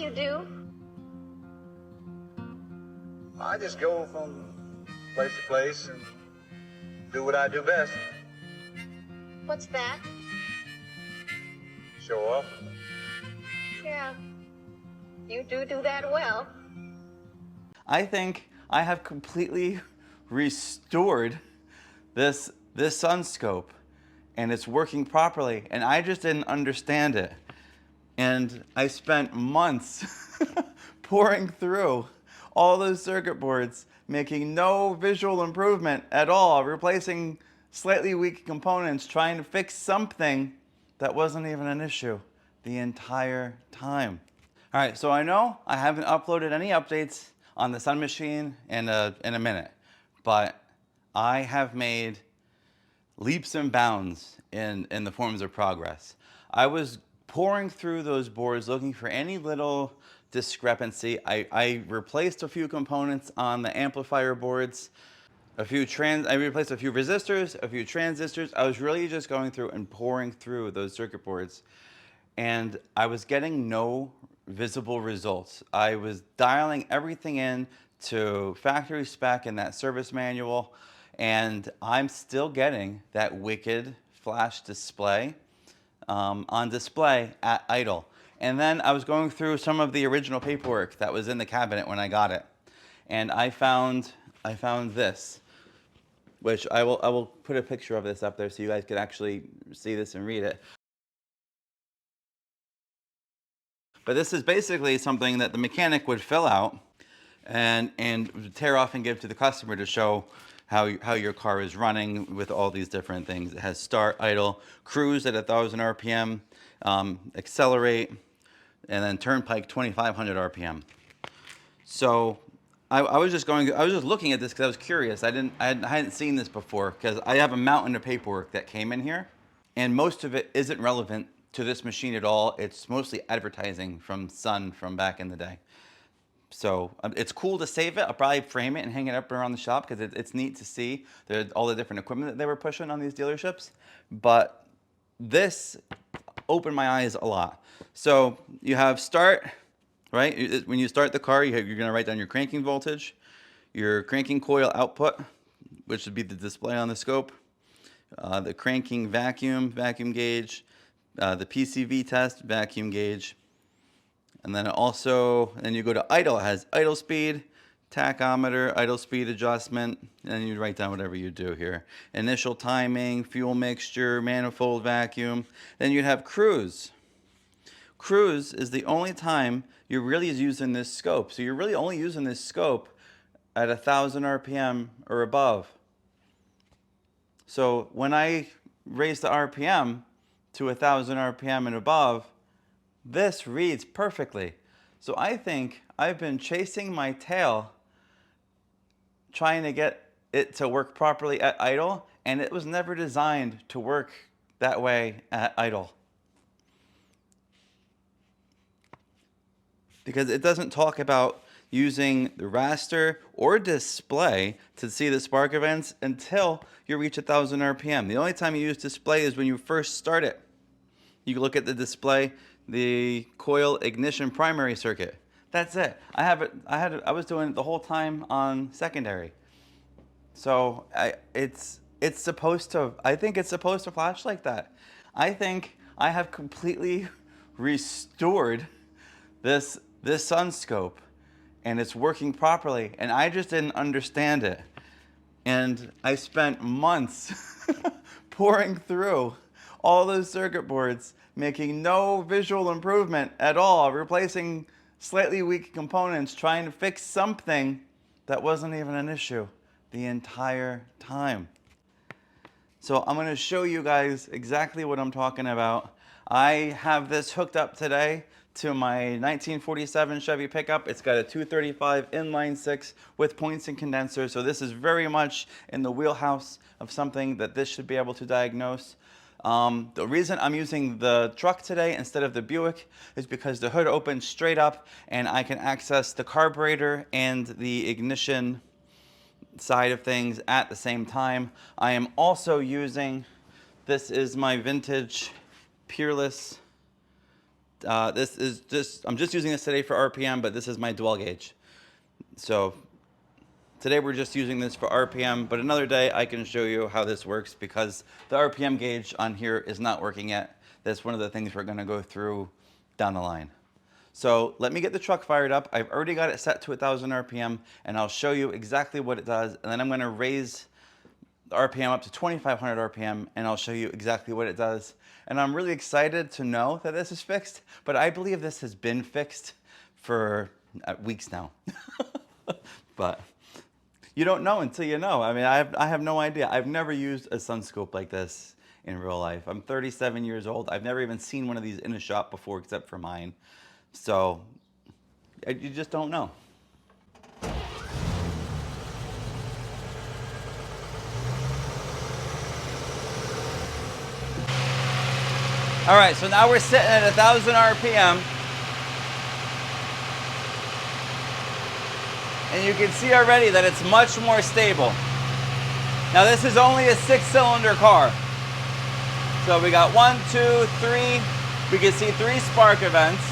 you do? I just go from place to place and do what I do best. What's that? Show off. Yeah, you do that well. I think I have completely restored this sunscope, and it's working properly, and I just didn't understand it. And I spent months pouring through all those circuit boards, making no visual improvement at all, replacing slightly weak components, trying to fix something that wasn't even an issue the entire time. All right, so I know I haven't uploaded any updates on the Sun machine in a minute, but I have made leaps and bounds in the forms of progress. I was pouring through those boards looking for any little discrepancy. I replaced a few components on the amplifier boards, I replaced a few resistors, a few transistors. I was really just going through and pouring through those circuit boards, and I was getting no visible results. I was dialing everything in to factory spec in that service manual, and I'm still getting that wicked flash display on display at idle. And then I was going through some of the original paperwork that was in the cabinet when I got it, and I found this, which I will put a picture of this up there so you guys can actually see this and read it. But this is basically something that the mechanic would fill out and tear off and give to the customer to show how your car is running with all these different things. It has start, idle, cruise at 1,000 RPM, accelerate, and then turnpike 2,500 RPM. So I was just looking at this because I was curious. I hadn't seen this before because I have a mountain of paperwork that came in here, and most of it isn't relevant to this machine at all. It's mostly advertising from Sun from back in the day. So it's cool to save it. I'll probably frame it and hang it up around the shop because it's neat to see all the different equipment that they were pushing on these dealerships. But this opened my eyes a lot. So you have start, right? When you start the car, you're going to write down your cranking voltage, your cranking coil output, which would be the display on the scope, the cranking vacuum gauge, the PCV test, vacuum gauge, and then you go to idle. It has idle speed, tachometer, idle speed adjustment, and you write down whatever you do here. Initial timing, fuel mixture, manifold vacuum. Then you'd have cruise. Cruise is the only time you're really using this scope. So you're really only using this scope at 1,000 RPM or above. So when I raise the RPM to 1,000 RPM and above, this reads perfectly. So I think I've been chasing my tail trying to get it to work properly at idle, and it was never designed to work that way at idle. Because it doesn't talk about using the raster or display to see the spark events until you reach 1,000 RPM. The only time you use display is when you first start it. You can look at the display, the coil ignition primary circuit. That's it. I was doing it the whole time on secondary. So I think it's supposed to flash like that. I think I have completely restored this sunscope, and it's working properly, and I just didn't understand it. And I spent months pouring through all those circuit boards, making no visual improvement at all, replacing slightly weak components, trying to fix something that wasn't even an issue the entire time. So I'm going to show you guys exactly what I'm talking about. I have this hooked up today to my 1947 Chevy pickup. It's got a 235 inline six with points and condensers. So this is very much in the wheelhouse of something that this should be able to diagnose. The reason I'm using the truck today instead of the Buick is because the hood opens straight up and I can access the carburetor and the ignition side of things at the same time. I am also using, this is my vintage Peerless This is just, I'm just using this today for RPM, but this is my dwell gauge. So today we're just using this for RPM, but another day I can show you how this works because the RPM gauge on here is not working yet. That's one of the things we're gonna go through down the line. So let me get the truck fired up. I've already got it set to 1,000 RPM, and I'll show you exactly what it does, and then I'm gonna raise the RPM up to 2,500 RPM, and I'll show you exactly what it does. And I'm really excited to know that this is fixed, but I believe this has been fixed for weeks now. But you don't know until you know. I mean, I have no idea. I've never used a sun scope like this in real life. I'm 37 years old. I've never even seen one of these in a shop before except for mine. So you just don't know. All right, so now we're sitting at 1,000 RPM. And you can see already that it's much more stable. Now this is only a 6-cylinder car. So we got 1, 2, 3. We can see 3 spark events.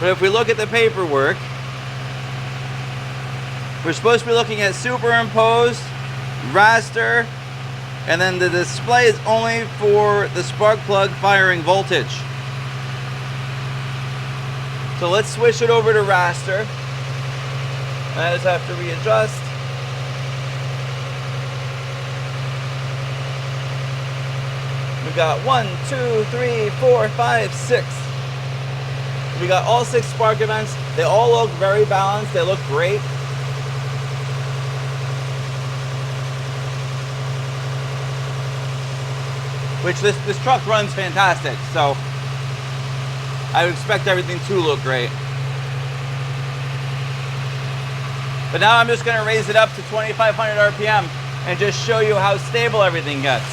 But if we look at the paperwork, we're supposed to be looking at superimposed, raster, and then the display is only for the spark plug firing voltage. So let's switch it over to raster. I just have to readjust. We got 1, 2, 3, 4, 5, 6. We got all 6 spark events. They all look very balanced. They look great. Which this truck runs fantastic, so I would expect everything to look great. But now I'm just going to raise it up to 2,500 RPM and just show you how stable everything gets.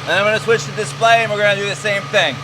Then I'm going to switch to display and we're going to do the same thing.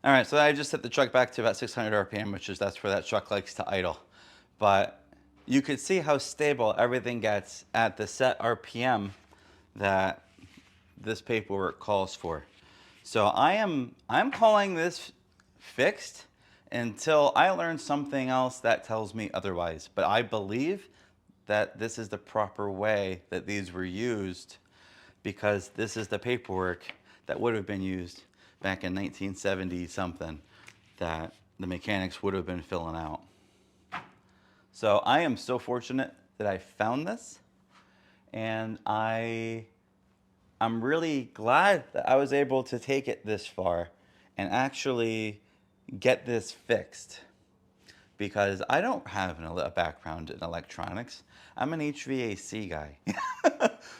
All right, so I just set the truck back to about 600 RPM, that's where that truck likes to idle. But you could see how stable everything gets at the set RPM that this paperwork calls for. So I'm calling this fixed until I learn something else that tells me otherwise. But I believe that this is the proper way that these were used because this is the paperwork that would have been used back in 1970 something that the mechanics would have been filling out. So I am so fortunate that I found this, and I'm really glad that I was able to take it this far and actually get this fixed, because I don't have a background in electronics. I'm an HVAC guy.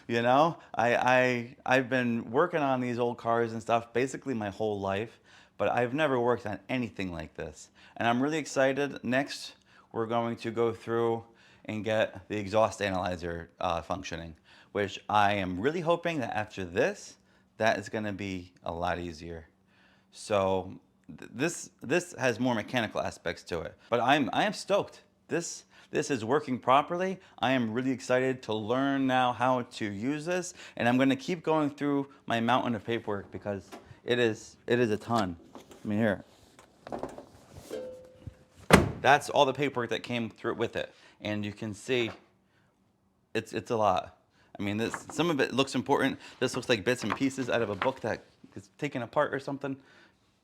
You know, I've been working on these old cars and stuff basically my whole life, but I've never worked on anything like this. And I'm really excited. Next, we're going to go through and get the exhaust analyzer functioning, which I am really hoping that after this, that is gonna be a lot easier. So this has more mechanical aspects to it, but I am stoked. This is working properly. I am really excited to learn now how to use this, and I'm going to keep going through my mountain of paperwork because it is a ton. I mean, here, that's all the paperwork that came through with it, and you can see it's a lot. I mean, some of it looks important. This looks like bits and pieces out of a book that is taken apart or something.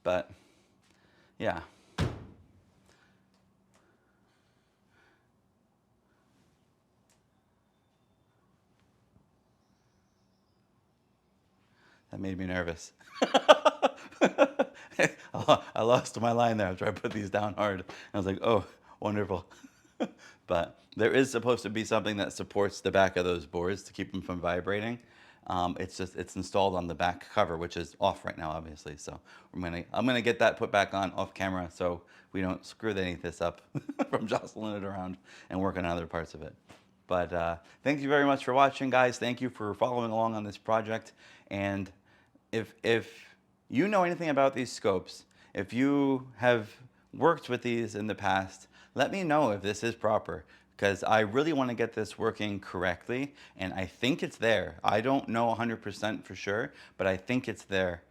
But yeah. That made me nervous. I lost my line there after I put these down hard. I was like, oh, wonderful. But there is supposed to be something that supports the back of those boards to keep them from vibrating. It's installed on the back cover, which is off right now, obviously. So I'm gonna get that put back on off camera so we don't screw any of this up from jostling it around and working on other parts of it. But thank you very much for watching, guys. Thank you for following along on this project. And if you know anything about these scopes, if you have worked with these in the past, let me know if this is proper, because I really want to get this working correctly, and I think it's there. I don't know 100% for sure, but I think it's there.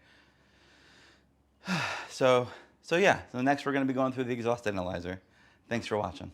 So yeah, so next we're going to be going through the exhaust analyzer. Thanks for watching.